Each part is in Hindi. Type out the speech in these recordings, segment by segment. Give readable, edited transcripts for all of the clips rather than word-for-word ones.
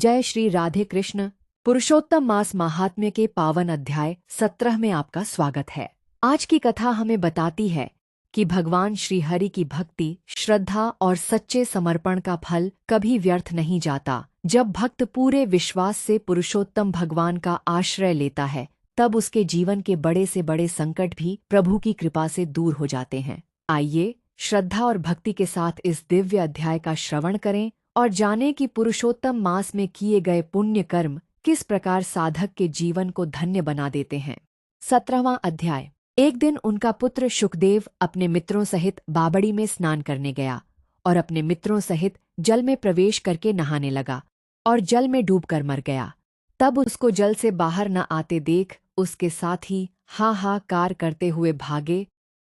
जय श्री राधे कृष्ण। पुरुषोत्तम मास महात्म्य के पावन अध्याय 17 में आपका स्वागत है। आज की कथा हमें बताती है कि भगवान श्री हरि की भक्ति, श्रद्धा और सच्चे समर्पण का फल कभी व्यर्थ नहीं जाता। जब भक्त पूरे विश्वास से पुरुषोत्तम भगवान का आश्रय लेता है, तब उसके जीवन के बड़े से बड़े संकट भी प्रभु की कृपा से दूर हो जाते हैं। आइए श्रद्धा और भक्ति के साथ इस दिव्य अध्याय का श्रवण करें और जानें कि पुरुषोत्तम मास में किए गए पुण्य कर्म किस प्रकार साधक के जीवन को धन्य बना देते हैं। 17वां अध्याय। एक दिन उनका पुत्र शुकदेव अपने मित्रों सहित बाबड़ी में स्नान करने गया और अपने मित्रों सहित जल में प्रवेश करके नहाने लगा और जल में डूबकर मर गया। तब उसको जल से बाहर न आते देख उसके साथी हाहाकार करते हुए भागे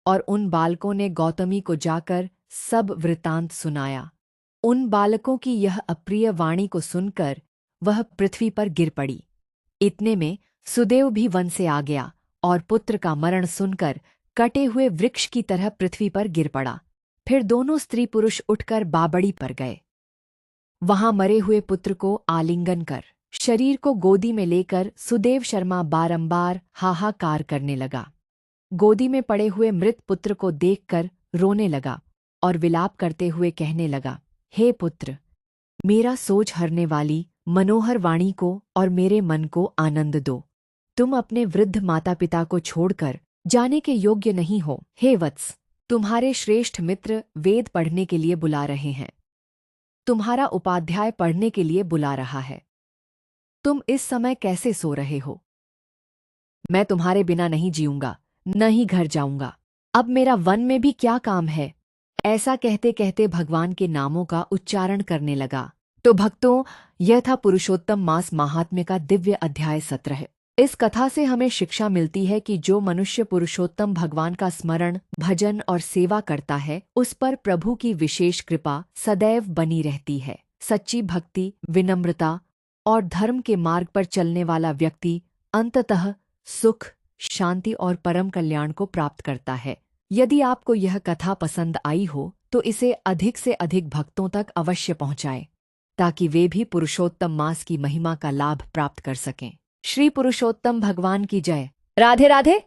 और उन बालकों ने गौतमी को जाकर सब वृत्तांत सुनाया। उन बालकों की यह अप्रिय वाणी को सुनकर वह पृथ्वी पर गिर पड़ी। इतने में सुदेव भी वन से आ गया और पुत्र का मरण सुनकर कटे हुए वृक्ष की तरह पृथ्वी पर गिर पड़ा। फिर दोनों स्त्री पुरुष उठकर बाबड़ी पर गए। वहां मरे हुए पुत्र को आलिंगन कर शरीर को गोदी में लेकर सुदेव शर्मा बारंबार हाहाकार करने लगा। गोदी में पड़े हुए मृत पुत्र को देखकर रोने लगा और विलाप करते हुए कहने लगा, हे पुत्र, मेरा सोच हरने वाली मनोहर वाणी को और मेरे मन को आनंद दो। तुम अपने वृद्ध माता पिता को छोड़कर जाने के योग्य नहीं हो। हे वत्स, तुम्हारे श्रेष्ठ मित्र वेद पढ़ने के लिए बुला रहे हैं। तुम्हारा उपाध्याय पढ़ने के लिए बुला रहा है। तुम इस समय कैसे सो रहे हो? मैं तुम्हारे बिना नहीं जीऊंगा, न ही घर जाऊंगा। अब मेरा वन में भी क्या काम है? ऐसा कहते कहते भगवान के नामों का उच्चारण करने लगा। तो भक्तों, यह था पुरुषोत्तम मास महात्म्य का दिव्य अध्याय 17। इस कथा से हमें शिक्षा मिलती है कि जो मनुष्य पुरुषोत्तम भगवान का स्मरण, भजन और सेवा करता है, उस पर प्रभु की विशेष कृपा सदैव बनी रहती है। सच्ची भक्ति, विनम्रता और धर्म के मार्ग पर चलने वाला व्यक्ति अंततः सुख, शांति और परम कल्याण को प्राप्त करता है। यदि आपको यह कथा पसंद आई हो तो इसे अधिक से अधिक भक्तों तक अवश्य पहुंचाएं, ताकि वे भी पुरुषोत्तम मास की महिमा का लाभ प्राप्त कर सकें। श्री पुरुषोत्तम भगवान की जय। राधे राधे।